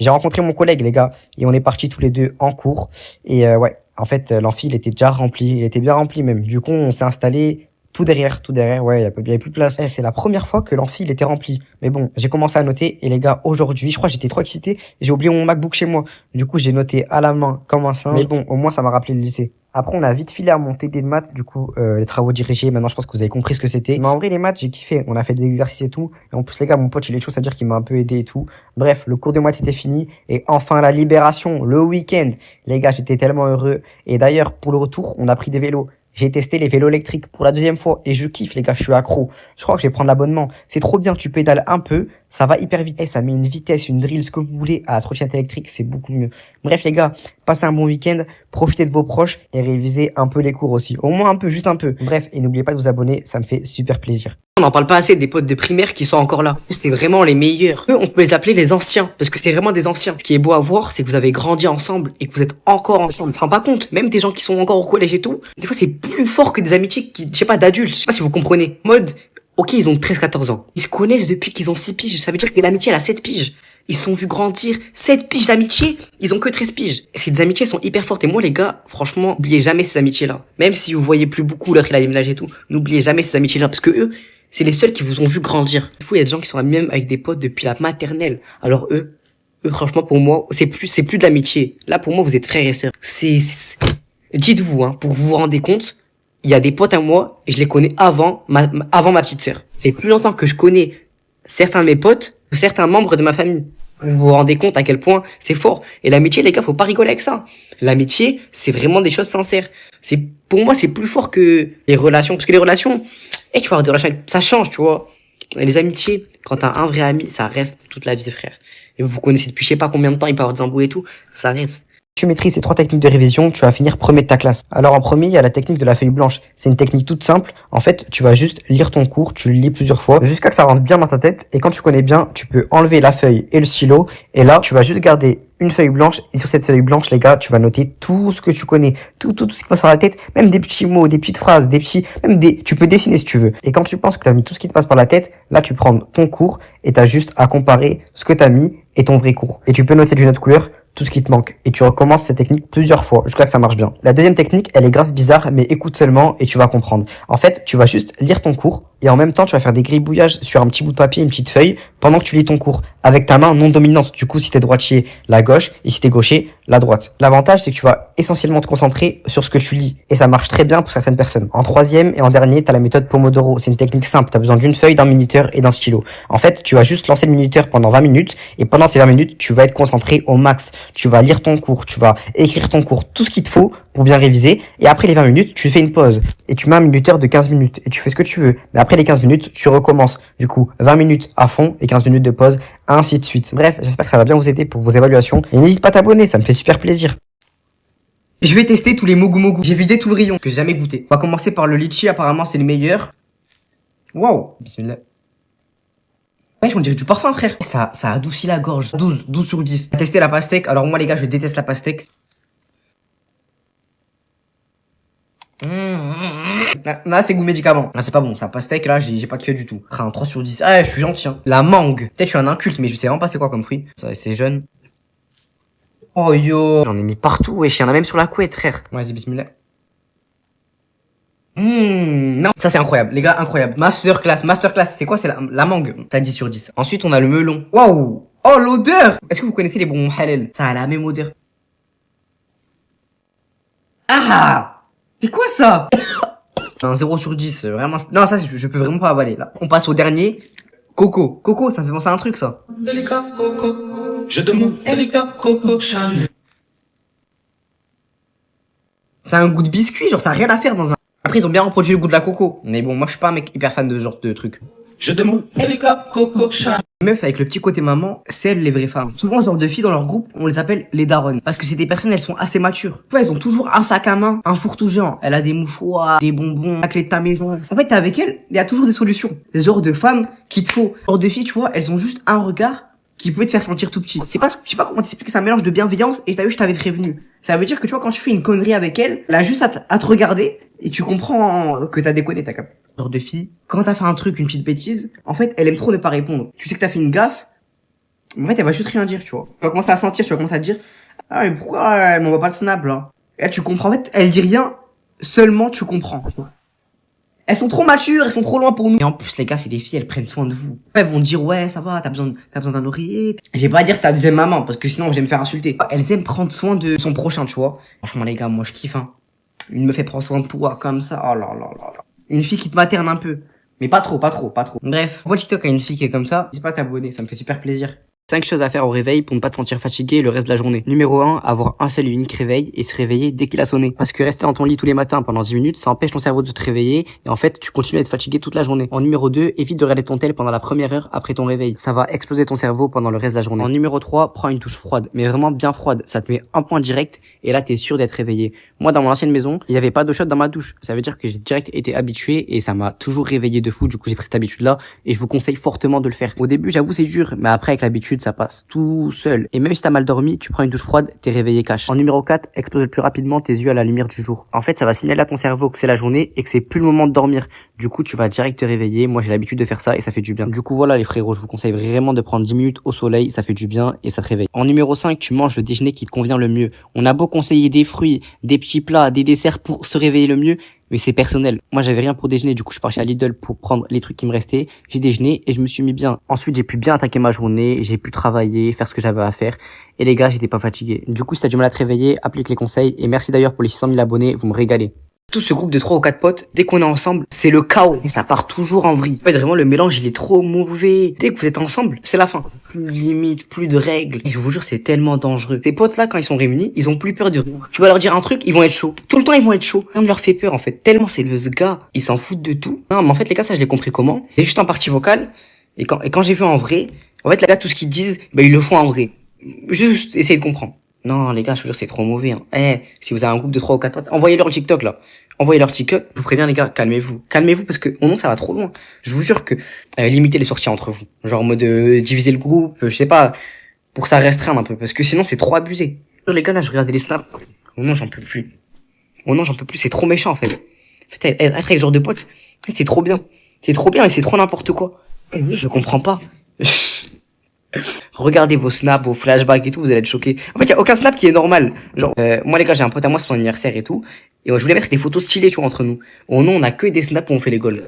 j'ai rencontré mon collègue, les gars, et on est partis tous les deux en cours. Et ouais, en fait, l'amphi, il était déjà rempli. Il était bien rempli même. Du coup, on s'est installé tout derrière. Ouais, il y avait plus de place. C'est la première fois que l'amphi, il était rempli. Mais bon, j'ai commencé à noter. Et les gars, aujourd'hui, je crois que j'étais trop excité. J'ai oublié mon MacBook chez moi. Du coup, j'ai noté à la main, comme un singe. Mais bon, au moins, ça m'a rappelé le lycée. Après, on a vite filé à mon TD de maths, du coup, les travaux dirigés. Maintenant, je pense que vous avez compris ce que c'était. Mais en vrai, les maths, j'ai kiffé. On a fait des exercices et tout. Et en plus, les gars, mon pote, il est chaud, c'est-à-dire qu'il m'a un peu aidé et tout. Bref, le cours de maths était fini. Et enfin, la libération, le week-end. Les gars, j'étais tellement heureux. Et d'ailleurs, pour le retour, on a pris des vélos. J'ai testé les vélos électriques pour la 2e fois et je kiffe les gars, je suis accro. Je crois que je vais prendre l'abonnement. C'est trop bien, tu pédales un peu, ça va hyper vite. Et ça met une vitesse, une drill, ce que vous voulez à la trottinette électrique, c'est beaucoup mieux. Bref les gars, passez un bon week-end, profitez de vos proches et révisez un peu les cours aussi. Au moins un peu, juste un peu. Bref, et n'oubliez pas de vous abonner, ça me fait super plaisir. On n'en parle pas assez des potes de primaire qui sont encore là. C'est vraiment les meilleurs. Eux, on peut les appeler les anciens. Parce que c'est vraiment des anciens. Ce qui est beau à voir, c'est que vous avez grandi ensemble et que vous êtes encore ensemble. Tu te rends pas compte? Même des gens qui sont encore au collège et tout. Des fois, c'est plus fort que des amitiés qui, je sais pas, d'adultes. Je sais pas si vous comprenez. Mode, ok, ils ont 13-14 ans. Ils se connaissent depuis qu'ils ont 6 piges. Ça veut dire que l'amitié, elle a 7 piges. Ils se sont vus grandir. 7 piges d'amitié. Ils ont que 13 piges. Ces amitiés sont hyper fortes. Et moi, les gars, franchement, n'oubliez jamais ces amitiés-là. Même si vous voyez plus beaucoup l'autre, il a déménagé et tout. N'oubliez jamais ces amitiés-là. Parce que eux, c'est les seuls qui vous ont vu grandir. Du coup, il y a des gens qui sont même avec des potes depuis la maternelle. Alors eux, franchement, pour moi, c'est plus de l'amitié. Là, pour moi, vous êtes frères et sœurs. Dites-vous, pour que vous vous rendez compte, il y a des potes à moi, et je les connais avant ma petite sœur. Ça fait plus longtemps que je connais certains de mes potes, que certains membres de ma famille. Vous vous rendez compte à quel point c'est fort. Et l'amitié, les gars, faut pas rigoler avec ça. L'amitié, c'est vraiment des choses sincères. Pour moi, c'est plus fort que les relations. Parce que les relations, tu vois, des relations, ça change, tu vois. Et les amitiés, quand t'as un vrai ami, ça reste toute la vie, frère. Et vous vous connaissez depuis je sais pas combien de temps, il peut y avoir des embrouilles et tout, ça reste. Tu maîtrises ces 3 techniques de révision, tu vas finir premier de ta classe. Alors en premier, il y a la technique de la feuille blanche. C'est une technique toute simple. En fait, tu vas juste lire ton cours, tu le lis plusieurs fois, jusqu'à que ça rentre bien dans ta tête. Et quand tu connais bien, tu peux enlever la feuille et le stylo. Et là, tu vas juste garder une feuille blanche. Et sur cette feuille blanche, les gars, tu vas noter tout ce que tu connais. Tout ce qui passe par la tête. Même des petits mots, des petites phrases, tu peux dessiner si tu veux. Et quand tu penses que tu as mis tout ce qui te passe par la tête, là, tu prends ton cours et tu as juste à comparer ce que tu as mis et ton vrai cours. Et tu peux noter d'une autre couleur tout ce qui te manque. Et tu recommences cette technique plusieurs fois jusqu'à que ça marche bien. La deuxième technique, elle est grave bizarre, mais écoute seulement et tu vas comprendre. En fait, tu vas juste lire ton cours et en même temps, tu vas faire des gribouillages sur un petit bout de papier, une petite feuille pendant que tu lis ton cours, avec ta main non dominante. Du coup, si t'es droitier, la gauche, et si t'es gaucher, la droite. L'avantage, c'est que tu vas essentiellement te concentrer sur ce que tu lis, et ça marche très bien pour certaines personnes. En troisième et en dernier, t'as la méthode Pomodoro. C'est une technique simple. T'as besoin d'une feuille, d'un minuteur et d'un stylo. En fait, tu vas juste lancer le minuteur pendant 20 minutes, et pendant ces 20 minutes, tu vas être concentré au max. Tu vas lire ton cours, tu vas écrire ton cours, tout ce qu'il te faut pour bien réviser, et après les 20 minutes, tu fais une pause, et tu mets un minuteur de 15 minutes, et tu fais ce que tu veux. Mais après les 15 minutes, tu recommences. Du coup, 20 minutes à fond et 15 minutes de pause, ainsi de suite. Bref, j'espère que ça va bien vous aider pour vos évaluations, et n'hésite pas à t'abonner, ça me fait super plaisir. Je vais tester tous les mogu mogu. J'ai vidé tout le rayon que j'ai jamais goûté. On va commencer par le litchi, apparemment c'est le meilleur. Waouh, bismillah. Ouais, on dirait du parfum, frère. Ça adoucit la gorge. 12 sur 10. On va tester la pastèque. Alors moi les gars, je déteste la pastèque. Là, c'est goût médicament. Là, c'est pas bon. Ça, pastèque, là, j'ai pas kiffé du tout. Un 3 sur 10. Ah, je suis gentil, hein. La mangue. Peut-être je suis un inculte, mais je sais vraiment pas c'est quoi comme fruit. Ça, c'est jeune. Oh yo. J'en ai mis partout, wesh. Il y en a même sur la couette, frère. Vas-y, bismillah. Non. Ça, c'est incroyable. Les gars, incroyable. Masterclass. C'est quoi? C'est la mangue. Ça, 10 sur 10. Ensuite, on a le melon. Waouh. Oh, l'odeur. Est-ce que vous connaissez les bonbons halal? Ça a la même odeur. Ah! C'est quoi ça? Un 0 sur 10, vraiment. Non, ça, je peux vraiment pas avaler, là. On passe au dernier. Coco. Coco, ça me fait penser à un truc, ça. Elika Coco, je demande Elika Coco Chanel. C'est un goût de biscuit, genre, ça a rien à faire dans un... Après, ils ont bien reproduit le goût de la coco. Mais bon, moi, je suis pas un mec hyper fan de ce genre de truc. Je demande Elika Coco Chanel. Les meufs avec le petit côté maman, c'est elles les vraies femmes. Souvent, ce genre de filles dans leur groupe, on les appelle les daronnes. Parce que c'est des personnes, elles sont assez matures. Tu vois, elles ont toujours un sac à main, un fourre tout géant. Elle a des mouchoirs, des bonbons, la clé de ta maison. En fait, t'es avec elles, il y a toujours des solutions. Ce genre de femmes qu'il te faut. Ce genre de filles, tu vois, elles ont juste un regard qui peut te faire sentir tout petit. Je sais pas comment t'expliquer, c'est un mélange de bienveillance et t'as vu, je t'avais prévenu. Ça veut dire que tu vois, quand tu fais une connerie avec elle, elle a juste à te regarder et tu comprends que t'as déconné, t'as capté. Ce genre de fille, quand t'as fait un truc, une petite bêtise, en fait, elle aime trop ne pas répondre. Tu sais que t'as fait une gaffe, en fait, elle va juste rien dire, tu vois. Tu vas commencer à sentir, tu vas commencer à te dire, ah, mais pourquoi elle m'envoie pas le snap, là? Et là, tu comprends, en fait, elle dit rien, seulement tu comprends. Elles sont trop matures, elles sont trop loin pour nous. Et en plus, les gars, c'est des filles, elles prennent soin de vous. Elles vont dire, ouais, ça va, t'as besoin d'un oreiller. J'ai pas à dire c'est ta deuxième maman, parce que sinon, je vais me faire insulter. Elles aiment prendre soin de son prochain, tu vois. Franchement, les gars, moi, je kiffe, hein. Une me fait prendre soin de toi, comme ça. Oh là là là là. Une fille qui te materne un peu. Mais pas trop. Bref, on voit TikTok à une fille qui est comme ça. N'hésite pas à t'abonner, ça me fait super plaisir. 5 choses à faire au réveil pour ne pas te sentir fatigué le reste de la journée. Numéro 1, avoir un seul et unique réveil et se réveiller dès qu'il a sonné. Parce que rester dans ton lit tous les matins pendant 10 minutes, ça empêche ton cerveau de te réveiller et en fait, tu continues à être fatigué toute la journée. En numéro 2, évite de regarder ton tel pendant la première heure après ton réveil. Ça va exploser ton cerveau pendant le reste de la journée. En numéro 3, prends une douche froide, mais vraiment bien froide. Ça te met un point direct et là, t'es sûr d'être réveillé. Moi, dans mon ancienne maison, il n'y avait pas d'eau chaude dans ma douche. Ça veut dire que j'ai direct été habitué et ça m'a toujours réveillé de fou. Du coup, j'ai pris cette habitude-là et je vous conseille fortement de le faire. Au début, j'avoue, c'est dur, mais après, avec l'habitude, ça passe tout seul. Et même si t'as mal dormi, tu prends une douche froide, t'es réveillé cash. En numéro 4, expose le plus rapidement tes yeux à la lumière du jour. En fait, ça va signaler à ton cerveau que c'est la journée et que c'est plus le moment de dormir. Du coup, tu vas direct te réveiller. Moi, j'ai l'habitude de faire ça et ça fait du bien. Du coup, voilà les frérots, je vous conseille vraiment de prendre 10 minutes au soleil, ça fait du bien et ça te réveille. En numéro 5, tu manges le déjeuner qui te convient le mieux. On a beau conseiller des fruits, des petits plats, des desserts pour se réveiller le mieux, mais c'est personnel. Moi, j'avais rien pour déjeuner, du coup, je suis parti à Lidl pour prendre les trucs qui me restaient. J'ai déjeuné et je me suis mis bien. Ensuite, j'ai pu bien attaquer ma journée, j'ai pu travailler, faire ce que j'avais à faire. Et les gars, j'étais pas fatigué. Du coup, si t'as du mal à te réveiller, applique les conseils. Et merci d'ailleurs pour les 600 000 abonnés, vous me régalez. Tout ce groupe de 3 ou 4 potes, dès qu'on est ensemble, c'est le chaos. Et ça part toujours en vrille. En fait, vraiment, le mélange, il est trop mauvais. Dès que vous êtes ensemble, c'est la fin. Plus de limites, plus de règles. Et je vous jure, c'est tellement dangereux. Ces potes-là, quand ils sont réunis, ils ont plus peur de rien. Tu vas leur dire un truc, ils vont être chauds. Tout le temps, ils vont être chauds. Rien ne leur fait peur, en fait. Tellement c'est le gars. Ils s'en foutent de tout. Non, mais en fait, les gars, ça, je l'ai compris comment. C'est juste en partie vocale. Et quand j'ai vu en vrai, en fait, les gars, tout ce qu'ils disent, ils le font en vrai. Juste, essayez de comprendre. Non, les gars, je vous jure, c'est trop mauvais, hein. Si vous avez un groupe de 3 ou 4 potes, envoyez leur TikTok, là. Envoyez leur TikTok. Je vous préviens, les gars, calmez-vous. Calmez-vous parce que, non, ça va trop loin. Je vous jure que, limitez les sorties entre vous. Genre, en mode, diviser le groupe, je sais pas, pour que ça restreinte un peu. Parce que sinon, c'est trop abusé. Les gars, là, je regardais les snaps. Oh non, j'en peux plus. Oh non, j'en peux plus. C'est trop méchant, en fait. En fait, être avec ce genre de potes, en fait, c'est trop bien. C'est trop bien, mais c'est trop n'importe quoi. Je comprends pas. Regardez vos snaps, vos flashbacks et tout, vous allez être choqués. En fait, y a aucun snap qui est normal. Genre, moi les gars, j'ai un pote à moi, c'est son anniversaire et tout. Et je voulais mettre des photos stylées, tu vois, entre nous. Oh non, on a que des snaps où on fait les goals.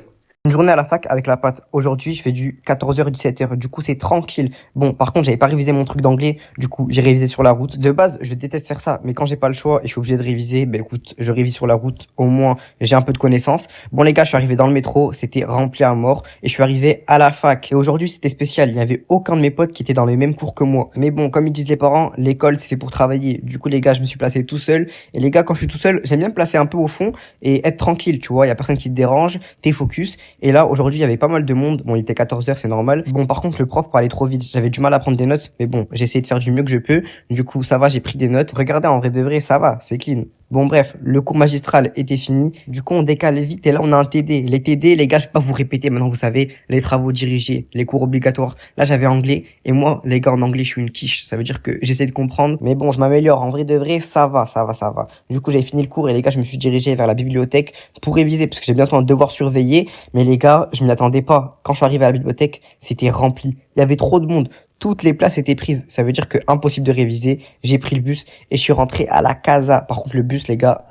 Une journée à la fac avec la patte. Aujourd'hui, je fais du 14h-17h. Du coup, c'est tranquille. Bon, par contre, j'avais pas révisé mon truc d'anglais. Du coup, j'ai révisé sur la route. De base, je déteste faire ça. Mais quand j'ai pas le choix et je suis obligé de réviser, ben écoute, je révise sur la route. Au moins, j'ai un peu de connaissances. Bon, les gars, je suis arrivé dans le métro. C'était rempli à mort. Et je suis arrivé à la fac. Et aujourd'hui, c'était spécial. Il y avait aucun de mes potes qui était dans les mêmes cours que moi. Mais bon, comme ils disent les parents, l'école, c'est fait pour travailler. Du coup, les gars, je me suis placé tout seul. Et les gars, quand je suis tout seul, j'aime bien me placer un peu au fond et être tranquille, tu vois. Il y a personne qui te dérange. T'es focus. Et là, aujourd'hui, il y avait pas mal de monde. Bon, il était 14h, c'est normal. Bon, par contre, le prof parlait trop vite. J'avais du mal à prendre des notes. Mais bon, j'ai essayé de faire du mieux que je peux. Du coup, ça va, j'ai pris des notes. Regardez, en vrai de vrai, ça va, c'est clean. Bon, bref, le cours magistral était fini. Du coup, on décale vite et là, on a un TD. Les TD, les gars, je vais pas vous répéter maintenant, vous savez, les travaux dirigés, les cours obligatoires. Là, j'avais anglais. Et moi, les gars, en anglais, je suis une quiche. Ça veut dire que j'essaie de comprendre. Mais bon, je m'améliore. En vrai de vrai, ça va, ça va, ça va. Du coup, j'avais fini le cours et les gars, je me suis dirigé vers la bibliothèque pour réviser parce que j'ai bientôt un devoir surveillé. Mais les gars, je m'y attendais pas. Quand je suis arrivé à la bibliothèque, c'était rempli. Il y avait trop de monde. Toutes les places étaient prises. Ça veut dire que impossible de réviser. J'ai pris le bus et je suis rentré à la casa. Par contre, le bus, les gars,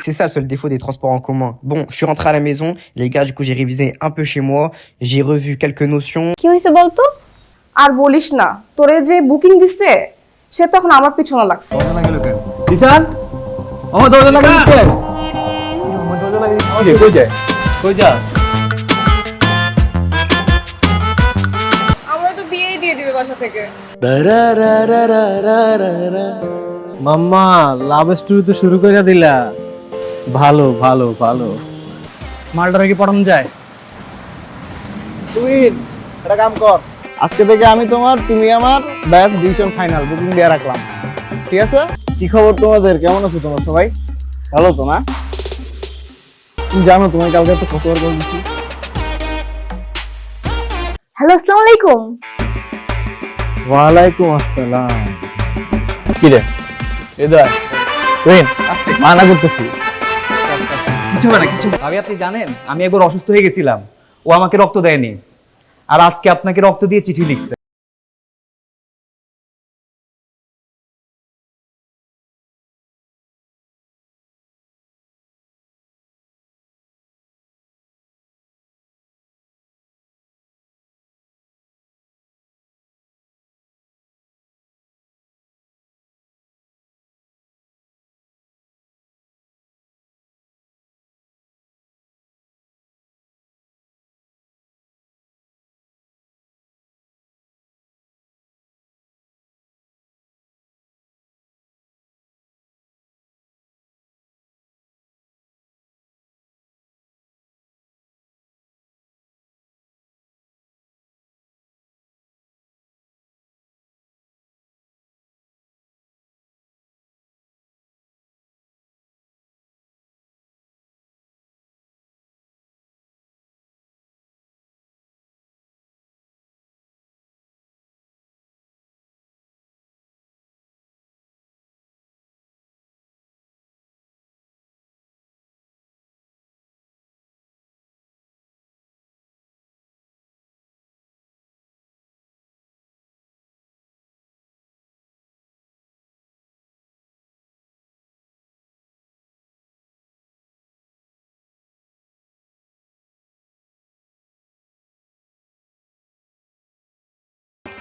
c'est ça le seul défaut des transports en commun. Bon, je suis rentré à la maison. Les gars, du coup, j'ai révisé un peu chez moi. J'ai revu quelques notions. কি হইছে বলতো? আর বলিস না, তোরে যে বুকিং দিছে সে তখন আমার পিছনে লাগছে। কিষান আমার দরজা লাগাই দিতে আমার দরজা লাগাই দিতে কই যায় কই যা আমরা তো বিয়েই দিয়ে দিবে বাসা থেকে। মাম্মা লাভ স্টোরি তো শুরু করে দিলা ভালো ভালো ভালো মালটারে কি পড়ানো যায় তুই একটা কাম কর আজকে থেকে আমি তোমার তুমি আমার ব্যাস ডিসিশন ফাইনাল বুকিং দিয়ে রাখলাম ঠিক আছে কি খবর তোমাদের কেমন আছো তোমরা সবাই ভালো তো না তুমি জানো তোমার কালকে তো কতবার কল দিছি হ্যালো, আসসালামু আলাইকুম। ওয়ালাইকুম আসসালাম কি রে এদার তুইন মানা করতেছি কিছু না কিছু আগে আপনি জানেন আমি একবার অসুস্থ হয়ে গেছিলাম ও আমাকে রক্ত দেয়নি আর আজকে আপনাকে রক্ত দিয়ে চিঠি লিখছে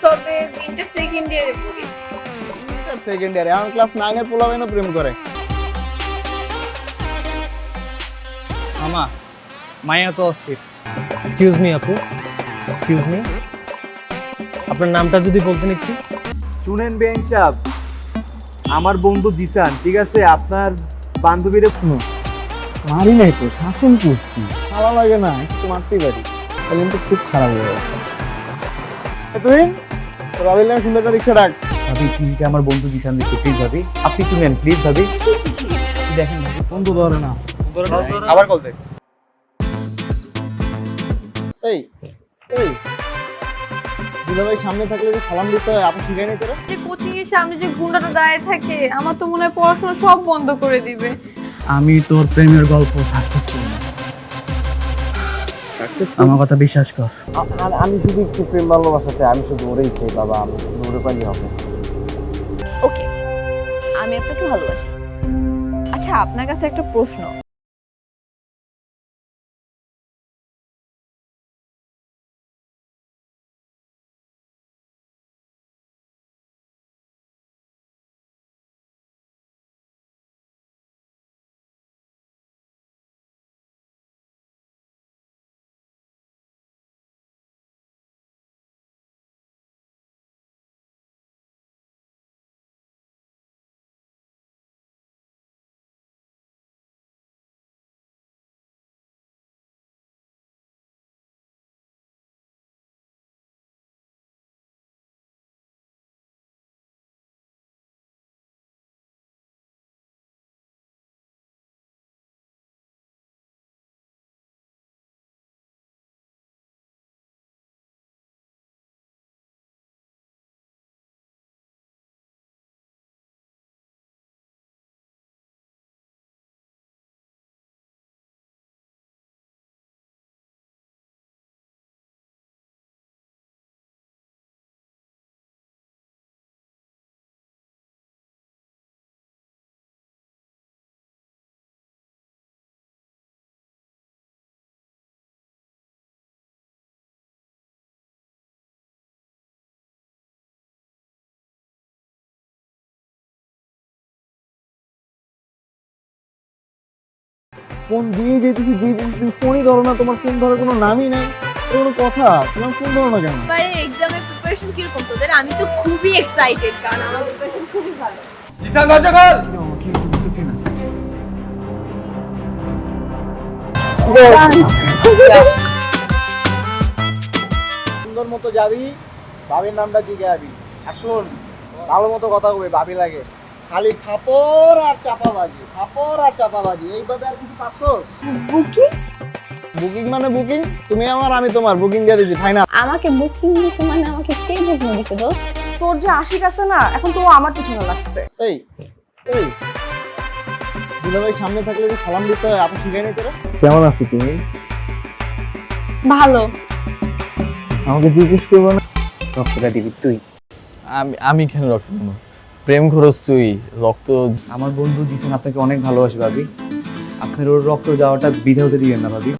তবে ইন্টার সেকেন্ড ইয়ারে পড়ি। সেকেন্ড ইয়ারে আমার ক্লাস 9 এর পোলাবেনও প্রেম করে মামা মায়া তো অস্থির এক্সকিউজ মি আপু এক্সকিউজ মি আপনার নামটা যদি বলতেন একটু শুনেন বেন সাহেব আমার বন্ধু জিসান ঠিক আছে আপনার বান্ধবীরে শুনুন মারি নাই তো শাসন করছি ভালো লাগে না একটু মারতেই পারি তাহলে কিন্তু খুব খারাপ হয়ে যাচ্ছে তুই রাবিলের সুন্দর রিক্সা ডাক ভাবি ঠিক আমার বন্ধু জিসান দেখতে প্লিজ ভাবি আপনি একটু নেন প্লিজ ভাবি দেখেন ভাবি ফোন তো ধরে না আবার কল দে এই এই দুলাভাই সামনে থাকলে যে সালাম দিতে হয় আপনি শিখাই নাই তোরা যে কোচিং এর সামনে যে গুন্ডাটা দাঁড়িয়ে থাকে আমার তো মনে হয় পড়াশোনা সব বন্ধ করে দিবে। আমি তোর প্রেমের গল্প সাকসেস করি আমার কথা বিশ্বাস কর আমি শুধু একটু প্রেম ভালোবাসাতে আমি শুধু ওরেই চাই বাবা আমি শুধু ওরে পালি হবে ওকে, আমি আপনাকে ভালোবাসি। আচ্ছা, আপনার কাছে একটা প্রশ্ন, ফোন দিয়ে যেতেছি তুমি ফোনই ধরো না, তোমার ফোন ধরার কোনো নামই নাই, কোনো কথা, তোমার ফোন ধরো না কেন? এবারে এক্সামের প্রিপারেশন কিরকম তোদের? আমি তো খুবই এক্সাইটেড, কারণ আমার প্রিপারেশন খুবই ভালো। ঈশান দরজা খোল। কি বুঝতেছি না। সুন্দর মতো যাবি, ভাবির নামটা জিজ্ঞাবি। আর শোন, ভালো মতো কথা কবে, ভাবি লাগে। খালি ফাপড় আর চাপাবাজি, ফাপড় আর চাপাবাজি, এই বাদে আর কিছু পাচ্ছস? বুকিং মানে বুকিং, তুমি আমার আমি তোমার, বুকিং দিয়ে দিছি ফাইনাল। আমাকে বুকিং দিছে মানে আমাকে কে বুকিং দিছে দোস্ত? তোর যে আশিক আছে না, এখন তো ও আমার পিছনে লাগছে। এই এই দুলাভাই সামনে থাকলে যে সালাম দিতে হয়, আপনি শিখাই নাই তোরা? কেমন আছো তুমি? ভালো। আমাকে জিজ্ঞেস করবো না? রক্তটা দিবি তুই। আমি কেন রক্ত দেবো? প্রেম খরচ তুই, রক্ত। আমার বন্ধু জিসান আপনাকে অনেক ভালোবাসে ভাবি, আপনার ওর রক্ত যাওয়াটা বিধে হতে দিবেন না ভাবি।